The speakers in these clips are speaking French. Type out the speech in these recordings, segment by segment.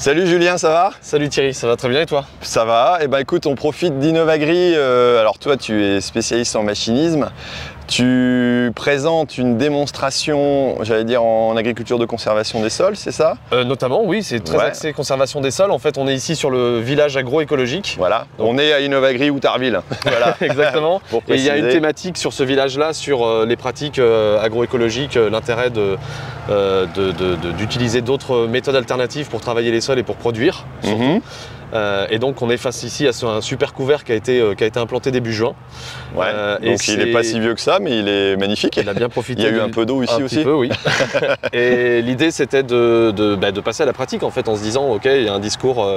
Salut Julien, ça va? Salut Thierry, ça va très bien et toi? Ça va, et écoute, on profite d'Innovagri. Alors toi, tu es spécialiste en machinisme. Tu présentes une démonstration, j'allais dire, en agriculture de conservation des sols, c'est ça? Notamment, oui, c'est très axé conservation des sols. En fait, on est ici sur le village agroécologique. Voilà, donc, on est à Innovagri ou Tarville. Voilà, exactement. Et il y a une thématique sur ce village-là, sur les pratiques agroécologiques, l'intérêt d'utiliser d'autres méthodes alternatives pour travailler les sols et pour produire. Et donc on est face ici à un super couvert qui a été implanté début juin. Ouais, donc il n'est pas si vieux que ça, mais il est magnifique. Il a bien profité. Il y a eu un peu d'eau ici aussi. Un peu, oui. Et l'idée c'était de passer à la pratique en fait, en se disant ok, il y a un discours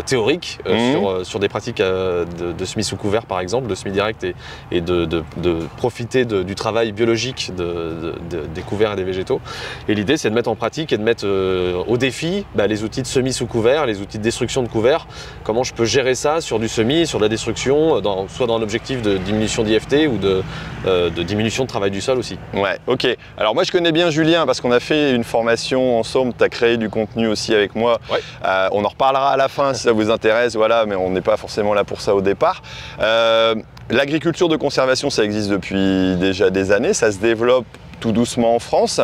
théorique sur des pratiques de semis sous couvert par exemple, de semis direct et de profiter du travail biologique des couverts et des végétaux. Et l'idée c'est de mettre en pratique et de mettre au défi les outils de semis sous couvert, les outils de destruction de couvert, comment je peux gérer ça sur du semis, sur de la destruction, soit dans l'objectif de diminution d'IFT ou de diminution de travail du sol aussi. Ouais, ok. Alors moi je connais bien Julien parce qu'on a fait une formation ensemble, tu as créé du contenu aussi avec moi. Ouais. On en reparlera à la fin si ça vous intéresse, voilà, mais on n'est pas forcément là pour ça au départ. L'agriculture de conservation, ça existe depuis déjà des années, ça se développe tout doucement en France.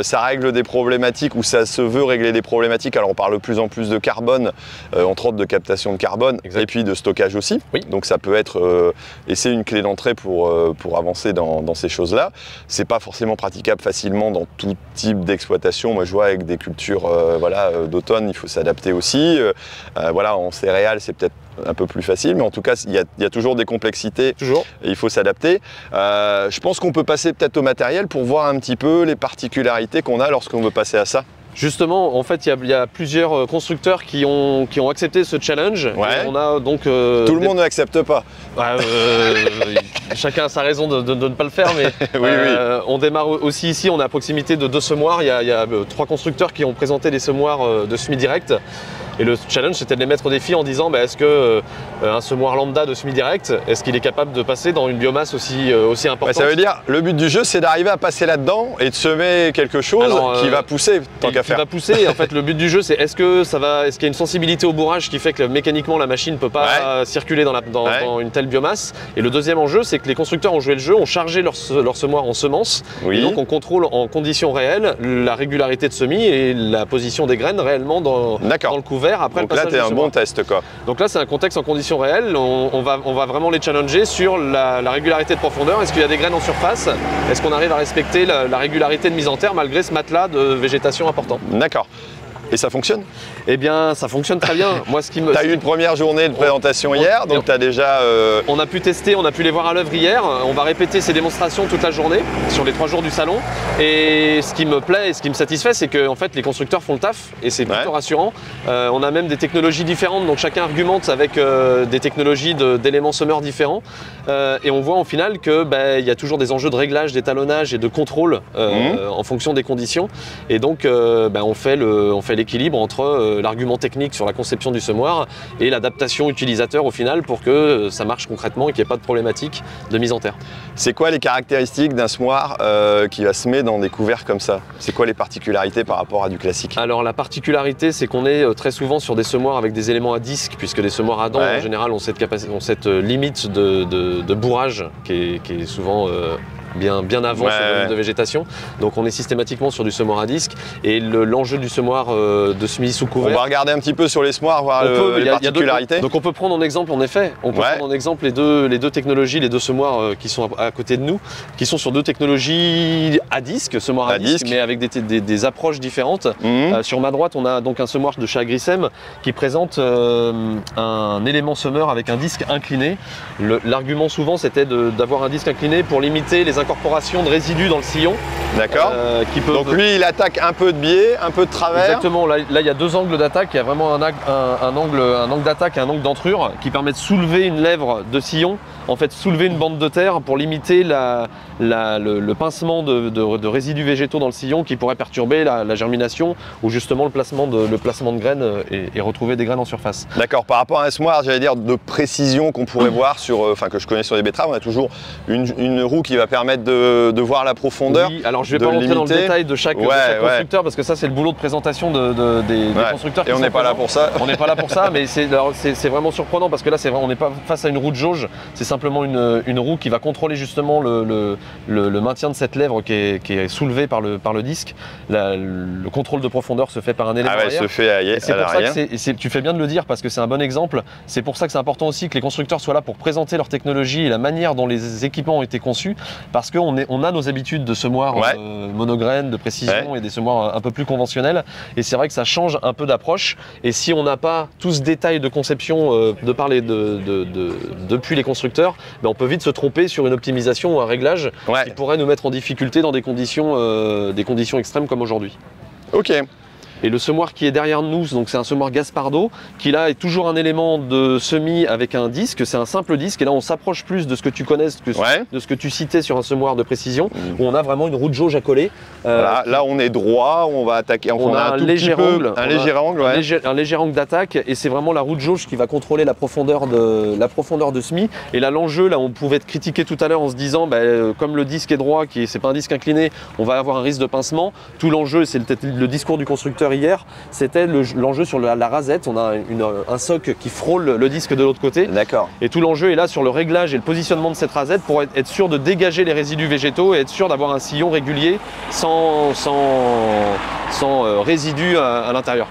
Ça règle des problématiques, ou ça se veut régler des problématiques. Alors on parle de plus en plus de carbone, entre autres de captation de carbone, et puis de stockage aussi. Oui. Donc ça peut être, et c'est une clé d'entrée pour avancer dans ces choses-là. C'est pas forcément praticable facilement dans tout type d'exploitation. Moi je vois avec des cultures d'automne, il faut s'adapter aussi. Voilà, en céréales c'est peut-être un peu plus facile, mais en tout cas il y a toujours des complexités. Toujours. Et il faut s'adapter. Je pense qu'on peut passer peut-être au matériel pour voir un petit peu les particularités qu'on a lorsqu'on veut passer à ça. Justement, en fait, il y a plusieurs constructeurs qui ont accepté ce challenge. Ouais. On a donc tout le monde n'accepte pas. Chacun a sa raison de ne pas le faire, mais oui. On démarre aussi ici. On est à proximité de 2 semoirs. Il y a 3 constructeurs qui ont présenté des semoirs de semis direct. Et le challenge, c'était de les mettre au défi en disant est-ce que un semoir lambda de semis direct, est-ce qu'il est capable de passer dans une biomasse aussi importante? Ça veut dire, le but du jeu, c'est d'arriver à passer là-dedans et de semer quelque chose qui va pousser, tant qu'à faire. Qui va pousser. En fait, le but du jeu, c'est est-ce qu'il y a une sensibilité au bourrage qui fait que mécaniquement la machine ne peut pas circuler dans une telle biomasse. Et le deuxième enjeu, c'est que les constructeurs ont joué le jeu, ont chargé leur semoir en semences. Oui. Et donc on contrôle en conditions réelles la régularité de semis et la position des graines réellement dans le couvert. Après donc là, tu es un bon test, quoi. Donc là, c'est un contexte en conditions réelles. On va vraiment les challenger sur la régularité de profondeur. Est-ce qu'il y a des graines en surface? Est-ce qu'on arrive à respecter la régularité de mise en terre malgré ce matelas de végétation important? D'accord. Et ça fonctionne? Eh bien, ça fonctionne très bien. Moi, tu as eu une première journée de présentation hier, donc tu as déjà... On a pu tester, on a pu les voir à l'œuvre hier. On va répéter ces démonstrations toute la journée, sur les 3 jours du salon. Et ce qui me plaît et ce qui me satisfait, c'est que en fait, les constructeurs font le taf, et c'est plutôt rassurant. On a même des technologies différentes, donc chacun argumente avec des technologies d'éléments semeurs différents. Et on voit au final qu'il y a toujours des enjeux de réglage, d'étalonnage et de contrôle en fonction des conditions. Et donc, on fait l'équilibre entre l'argument technique sur la conception du semoir et l'adaptation utilisateur au final pour que ça marche concrètement et qu'il n'y ait pas de problématique de mise en terre. C'est quoi les caractéristiques d'un semoir qui va semer dans des couverts comme ça? C'est quoi les particularités par rapport à du classique? Alors la particularité, c'est qu'on est très souvent sur des semoirs avec des éléments à disque, puisque les semoirs à dents en général ont cette limite de bourrage qui est souvent bien avant ce volume de végétation. Donc on est systématiquement sur du semoir à disque, et l'enjeu du semoir de semis sous couvert... On va regarder un petit peu sur les semoirs, voir les particularités. Donc on peut prendre en exemple, en effet, prendre en exemple les deux technologies, les 2 semoirs qui sont à côté de nous, qui sont sur 2 technologies à disque, semoir à disque, mais avec des approches différentes. Sur ma droite, on a donc un semoir de chez Agricem qui présente un élément semeur avec un disque incliné. L'argument souvent, c'était d'avoir un disque incliné pour limiter les incorporation de résidus dans le sillon. D'accord. Donc lui, il attaque un peu de biais, un peu de travers. Exactement. Là, il y a 2 angles d'attaque. Il y a vraiment un angle d'attaque et un angle d'entrure qui permet de soulever une lèvre de sillon, en fait soulever une bande de terre pour limiter le pincement de résidus végétaux dans le sillon qui pourrait perturber la germination ou justement le placement de graines et retrouver des graines en surface. D'accord. Par rapport à un semoir, j'allais dire, de précision qu'on pourrait voir sur, que je connais sur les betteraves, on a toujours une roue qui va permettre permettre de voir la profondeur. Oui, alors je vais pas rentrer dans le détail de chaque constructeur parce que ça c'est le boulot de présentation des constructeurs. Et on n'est pas là pour ça. On n'est pas là pour ça, mais c'est vraiment surprenant parce que là on n'est pas face à une roue de jauge, c'est simplement une roue qui va contrôler justement le maintien de cette lèvre qui est soulevée par le disque. Le contrôle de profondeur se fait par un élément arrière. Se fait à l'arrière. Tu fais bien de le dire parce que c'est un bon exemple. C'est pour ça que c'est important aussi que les constructeurs soient là pour présenter leur technologie et la manière dont les équipements ont été conçus, parce qu'on a nos habitudes de semoirs monograines, de précision et des semoirs un peu plus conventionnels. Et c'est vrai que ça change un peu d'approche. Et si on n'a pas tout ce détail de conception depuis les constructeurs, on peut vite se tromper sur une optimisation ou un réglage qui pourrait nous mettre en difficulté dans des conditions extrêmes comme aujourd'hui. Ok. Et le semoir qui est derrière nous, donc c'est un semoir Gaspardo, qui là est toujours un élément de semis avec un disque, c'est un simple disque, et là on s'approche plus de ce que tu connais, de ce que tu citais sur un semoir de précision, où on a vraiment une roue de jauge à coller. Voilà, là on est droit, on va attaquer, on a un léger angle, un léger angle d'attaque, et c'est vraiment la roue de jauge qui va contrôler la profondeur de semis. Et là l'enjeu, là on pouvait être critiqué tout à l'heure en se disant, comme le disque est droit, c'est pas un disque incliné, on va avoir un risque de pincement. Tout l'enjeu, c'est le discours du constructeur hier, c'était l'enjeu sur la rasette. On a un soc qui frôle le disque de l'autre côté. D'accord. Et tout l'enjeu est là sur le réglage et le positionnement de cette rasette pour être sûr de dégager les résidus végétaux et être sûr d'avoir un sillon régulier sans résidus à l'intérieur.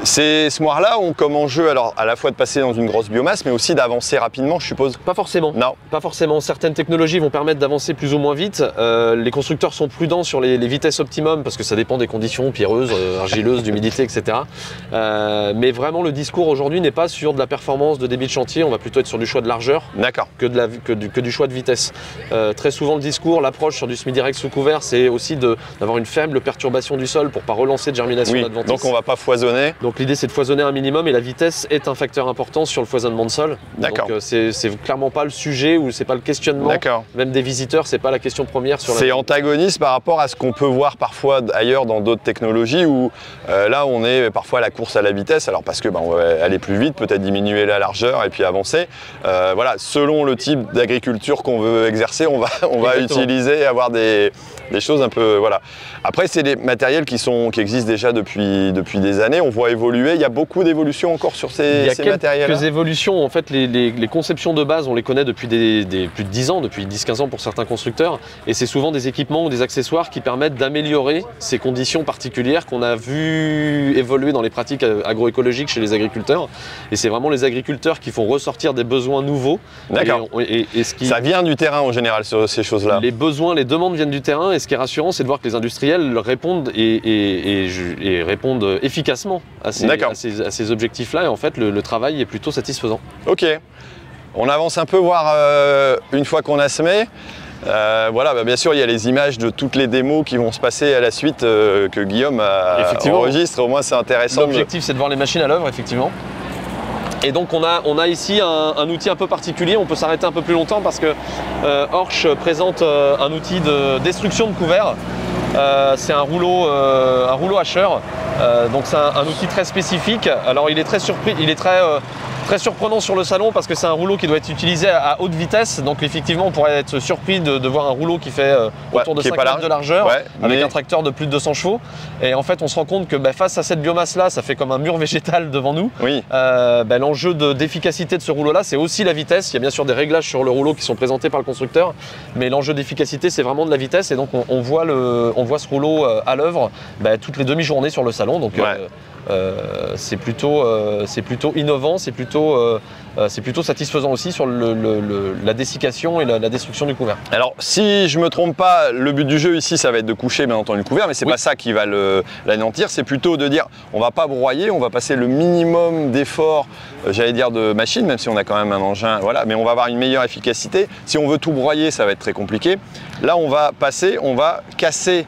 Ces semoirs-là ont comme enjeu alors à la fois de passer dans une grosse biomasse, mais aussi d'avancer rapidement, je suppose. Pas forcément. Non. Pas forcément. Certaines technologies vont permettre d'avancer plus ou moins vite. Les constructeurs sont prudents sur les vitesses optimum parce que ça dépend des conditions pierreuses, argileuses, d'humidité, etc. Mais vraiment, le discours aujourd'hui n'est pas sur de la performance, de débit de chantier. On va plutôt être sur du choix de largeur que du choix de vitesse. Très souvent, le discours, l'approche sur du semi-direct sous couvert, c'est aussi d'avoir une faible perturbation du sol pour ne pas relancer de germination d'adventice. Donc on ne va pas foisonner. Donc l'idée c'est de foisonner un minimum et la vitesse est un facteur important sur le foisonnement de sol. D'accord. Donc c'est clairement pas le sujet ou c'est pas le questionnement. D'accord. Même des visiteurs, c'est pas la question première sur C'est antagoniste par rapport à ce qu'on peut voir parfois ailleurs dans d'autres technologies où là on est parfois à la course à la vitesse, alors parce que on va aller plus vite, peut-être diminuer la largeur et puis avancer. Voilà, selon le type d'agriculture qu'on veut exercer, on va utiliser et avoir des choses un peu voilà. Après c'est des matériels qui existent déjà depuis des années. On voit évoluer. Il y a beaucoup d'évolutions encore sur ces matériels-là. Il y a quelques évolutions. En fait, les conceptions de base, on les connaît depuis plus de 10 ans, depuis 10-15 ans pour certains constructeurs. Et c'est souvent des équipements ou des accessoires qui permettent d'améliorer ces conditions particulières qu'on a vu évoluer dans les pratiques agroécologiques chez les agriculteurs. Et c'est vraiment les agriculteurs qui font ressortir des besoins nouveaux. D'accord. Ça vient du terrain en général, sur ces choses-là. Les besoins, les demandes viennent du terrain. Et ce qui est rassurant, c'est de voir que les industriels répondent et répondent efficacement à ces objectifs-là, et en fait le travail est plutôt satisfaisant. Ok, on avance un peu, voir une fois qu'on a semé. Voilà, bien sûr il y a les images de toutes les démos qui vont se passer à la suite que Guillaume enregistre, au moins c'est intéressant. L'objectif c'est de voir les machines à l'œuvre effectivement. Et donc on a ici un outil un peu particulier, on peut s'arrêter un peu plus longtemps parce que Horsch présente un outil de destruction de couverts. C'est un rouleau hacheur, donc c'est un outil très spécifique. Alors il est très surprenant sur le salon parce que c'est un rouleau qui doit être utilisé à haute vitesse. Donc effectivement on pourrait être surpris de voir un rouleau qui fait autour de 5 mètres de largeur avec un tracteur de plus de 200 chevaux. Et en fait on se rend compte que face à cette biomasse là, ça fait comme un mur végétal devant nous. Oui. L'enjeu d'efficacité de ce rouleau là, c'est aussi la vitesse. Il y a bien sûr des réglages sur le rouleau qui sont présentés par le constructeur, mais l'enjeu d'efficacité c'est vraiment de la vitesse. Et donc on voit ce rouleau à l'œuvre toutes les demi-journées sur le salon. Donc c'est plutôt innovant, c'est plutôt satisfaisant aussi sur la dessiccation et la destruction du couvert. Alors si je me trompe pas, le but du jeu ici ça va être de coucher bien entendu le couvert, mais c'est pas ça qui va l'anéantir, c'est plutôt de dire on va pas broyer, on va passer le minimum d'efforts, j'allais dire de machine, même si on a quand même un engin, voilà, mais on va avoir une meilleure efficacité. Si on veut tout broyer, ça va être très compliqué. Là on va casser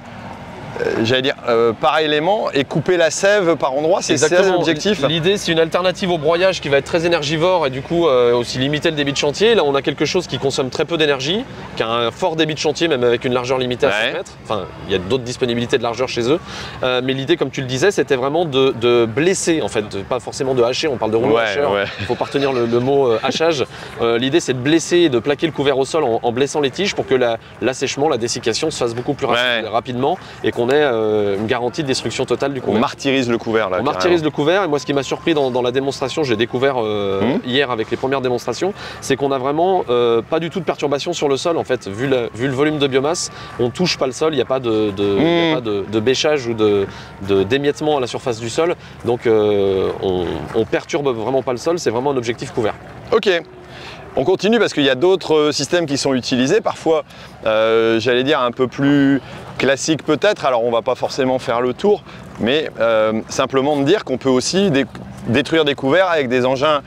j'allais dire, par élément et couper la sève par endroit, c'est ça l'objectif? L'idée, c'est une alternative au broyage qui va être très énergivore et du coup aussi limiter le débit de chantier. Là, on a quelque chose qui consomme très peu d'énergie, qui a un fort débit de chantier, même avec une largeur limitée à 6 mètres. Enfin, il y a d'autres disponibilités de largeur chez eux. Mais l'idée, comme tu le disais, c'était vraiment de blesser, en fait, pas forcément de hacher, on parle de rouleau hacheur, il faut pas retenir le mot hachage. L'idée, c'est de blesser et de plaquer le couvert au sol en blessant les tiges pour que l'assèchement, la dessiccation se fasse beaucoup plus rapidement et qu'on ait une garantie de destruction totale du couvert. On martyrise le couvert là. On martyrise le couvert et moi ce qui m'a surpris dans la démonstration, j'ai découvert hier avec les premières démonstrations, c'est qu'on a vraiment pas du tout de perturbation sur le sol en fait. Vu le volume de biomasse, on touche pas le sol, il n'y a pas de bêchage ou d'émiettement à la surface du sol. Donc on perturbe vraiment pas le sol, c'est vraiment un objectif couvert. Ok. On continue parce qu'il y a d'autres systèmes qui sont utilisés, parfois j'allais dire un peu plus classiques peut-être, alors on va pas forcément faire le tour, mais simplement de dire qu'on peut aussi détruire des couverts avec des engins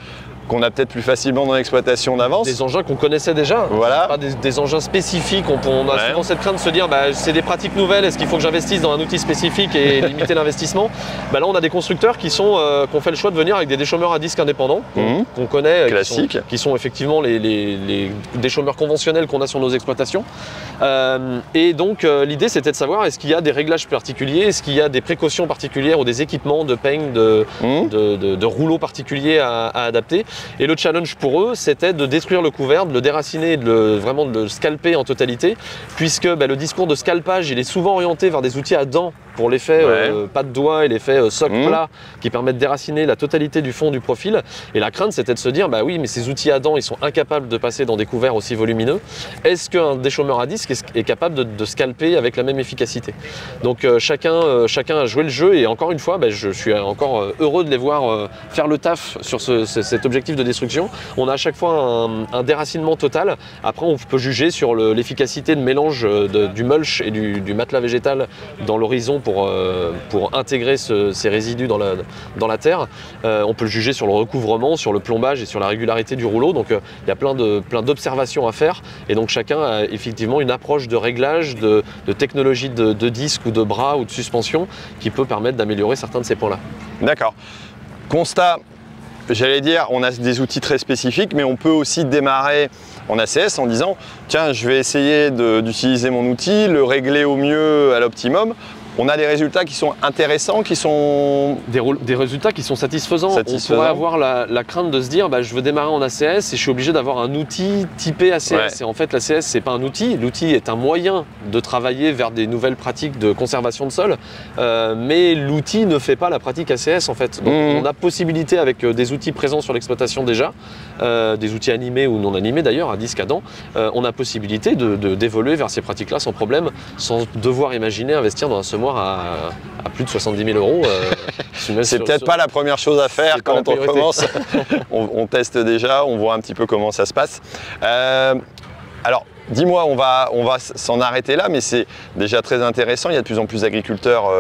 qu'on a peut-être plus facilement dans l'exploitation d'avance. Des engins qu'on connaissait déjà, voilà. Pas des engins spécifiques. On a souvent cette crainte de se dire c'est des pratiques nouvelles, est-ce qu'il faut que j'investisse dans un outil spécifique et limiter l'investissement? Là on a des constructeurs qui ont fait le choix de venir avec des déchômeurs à disque indépendants qu'on connaît, classique, qui sont effectivement les déchômeurs conventionnels qu'on a sur nos exploitations. Et donc l'idée c'était de savoir est-ce qu'il y a des réglages particuliers, est-ce qu'il y a des précautions particulières ou des équipements de peigne, de rouleaux particuliers à adapter. Et le challenge pour eux, c'était de détruire le couvert, de le déraciner, vraiment de le scalper en totalité, puisque le discours de scalpage, il est souvent orienté vers des outils à dents pour l'effet pas de doigt et l'effet soc plat qui permettent de déraciner la totalité du fond du profil. Et la crainte, c'était de se dire, oui, mais ces outils à dents, ils sont incapables de passer dans des couverts aussi volumineux. Est-ce qu'un déchômeur à disque est capable de scalper avec la même efficacité? Donc chacun a joué le jeu et encore une fois, je suis encore heureux de les voir faire le taf sur cet objectif de destruction. On a à chaque fois un déracinement total. Après, on peut juger sur l'efficacité de mélange du mulch et du matelas végétal dans l'horizon pour intégrer ces résidus dans la terre. On peut le juger sur le recouvrement, sur le plombage et sur la régularité du rouleau. Donc il y a plein d'observations à faire. Et donc chacun a effectivement une approche de réglage, de technologie de disque ou de bras ou de suspension qui peut permettre d'améliorer certains de ces points-là. D'accord. Constat. J'allais dire, on a des outils très spécifiques, mais on peut aussi démarrer en ACS en disant tiens, je vais essayer d'utiliser mon outil, le régler au mieux à l'optimum. On a des résultats qui sont intéressants, qui sont... Des résultats qui sont satisfaisants. On pourrait avoir la crainte de se dire je veux démarrer en ACS et je suis obligé d'avoir un outil typé ACS. Et en fait, l'ACS, c'est pas un outil. L'outil est un moyen de travailler vers des nouvelles pratiques de conservation de sol. Mais l'outil ne fait pas la pratique ACS en fait. Donc on a possibilité avec des outils présents sur l'exploitation déjà, des outils animés ou non animés d'ailleurs, à disque à dents, on a possibilité d'évoluer vers ces pratiques-là sans problème, sans devoir imaginer investir dans un semoir à plus de 70 000 euros. C'est peut-être pas la première chose à faire quand on commence. on teste déjà, on voit un petit peu comment ça se passe. Alors, dis-moi, on va s'en arrêter là, mais c'est déjà très intéressant. Il y a de plus en plus d'agriculteurs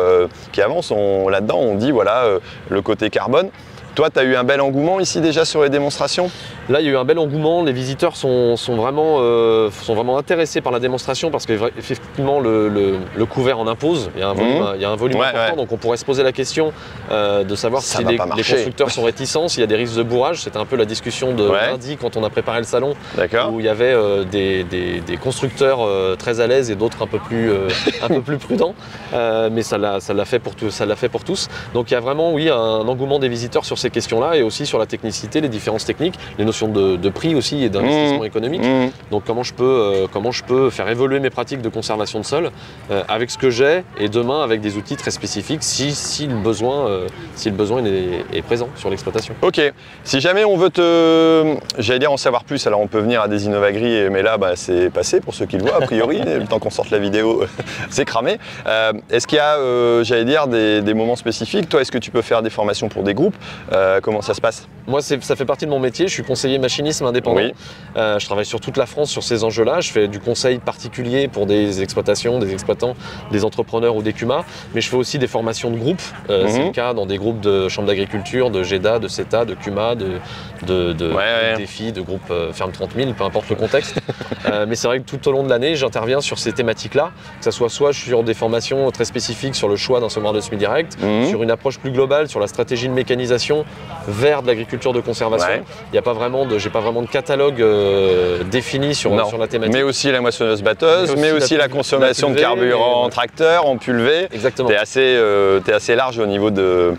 qui avancent là-dedans. On dit, voilà, le côté carbone. Toi, tu as eu un bel engouement ici déjà sur les démonstrations? Là, il y a eu un bel engouement. Les visiteurs sont vraiment intéressés par la démonstration parce qu'effectivement, le couvert en impose. Il y a un volume important. Donc, on pourrait se poser la question de savoir si les constructeurs sont réticents, s'il y a des risques de bourrage. C'était un peu la discussion de lundi quand on a préparé le salon, où il y avait des constructeurs très à l'aise et d'autres un peu plus prudents. Mais ça l'a fait pour tous. Donc, il y a vraiment, un engouement des visiteurs sur ces questions-là et aussi sur la technicité, les différences techniques, les notions de prix aussi et d'investissement économique. Donc comment je peux faire évoluer mes pratiques de conservation de sol avec ce que j'ai et demain avec des outils très spécifiques si le besoin est présent sur l'exploitation. Ok, si jamais on veut en savoir plus, alors on peut venir à des Innovagri, mais là c'est passé pour ceux qui le voient a priori, le temps qu'on sorte la vidéo c'est cramé. Est-ce qu'il y a des moments spécifiques? Toi, est-ce que tu peux faire des formations pour des groupes? Comment ça se passe? Moi, ça fait partie de mon métier. Je suis conseiller machinisme indépendant. Oui. Je travaille sur toute la France sur ces enjeux-là. Je fais du conseil particulier pour des exploitations, des exploitants, des entrepreneurs ou des CUMA. Mais je fais aussi des formations de groupe. C'est le cas dans des groupes de chambres d'agriculture, de GEDA, de CETA, de CUMA, de défis, de groupes Ferme 30 000, peu importe le contexte. Mais c'est vrai que tout au long de l'année, j'interviens sur ces thématiques-là. Que ce soit sur des formations très spécifiques sur le choix d'un semoir de semi-direct, sur une approche plus globale, sur la stratégie de mécanisation vers de l'agriculture de conservation. Il n'y a pas vraiment j'ai pas vraiment de catalogue défini sur la thématique. Mais aussi la moissonneuse-batteuse, mais aussi la consommation de carburant en tracteur, en pulvé. Exactement. Tu es assez large au niveau de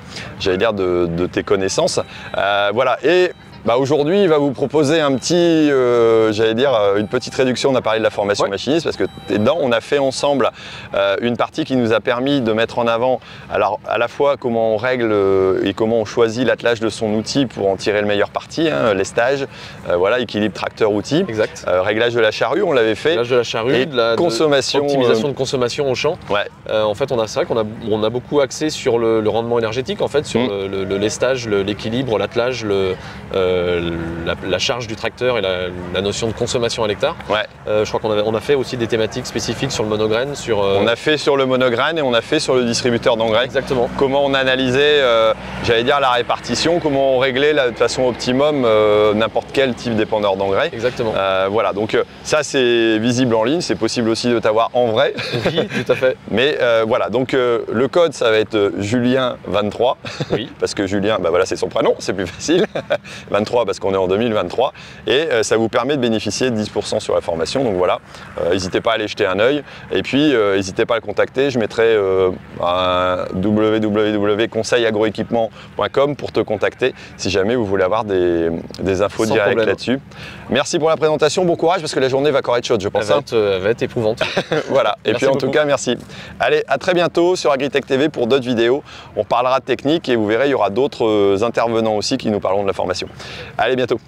tes connaissances. Voilà. Et aujourd'hui, il va vous proposer un petit, une petite réduction. On a parlé de la formation machiniste parce que dedans, on a fait ensemble une partie qui nous a permis de mettre en avant, alors à la fois comment on règle et comment on choisit l'attelage de son outil pour en tirer le meilleur parti, lestage, équilibre tracteur-outil, réglage de la charrue, on l'avait fait. Réglage de la charrue, et consommation, optimisation de consommation au champ. En fait, c'est vrai qu'on a beaucoup axé sur le rendement énergétique, en fait, sur le lestage, l'équilibre, l'attelage, la charge du tracteur et la notion de consommation à l'hectare. Je crois qu'on a fait aussi des thématiques spécifiques sur le monograine. On a fait sur le monograine et on a fait sur le distributeur d'engrais. Exactement. Comment on analysait, la répartition, comment on réglait de façon optimum n'importe quel type d'épandeur d'engrais. Exactement. Donc ça c'est visible en ligne, c'est possible aussi de t'avoir en vrai. Oui, tout à fait. Mais donc le code ça va être Julien23. Oui. Parce que Julien, c'est son prénom, c'est plus facile. 23 parce qu'on est en 2023 et ça vous permet de bénéficier de 10% sur la formation. Donc voilà, n'hésitez pas à aller jeter un œil et puis n'hésitez pas à le contacter. Je mettrai www.conseilagroéquipement.com pour te contacter si jamais vous voulez avoir des infos directes là-dessus. Merci pour la présentation, bon courage parce que la journée va encore être chaude, je pense. Elle va être éprouvante. Voilà, et puis en tout cas, merci. Allez, à très bientôt sur Agritech TV pour d'autres vidéos. On parlera de technique et vous verrez, il y aura d'autres intervenants aussi qui nous parleront de la formation. Allez, bientôt.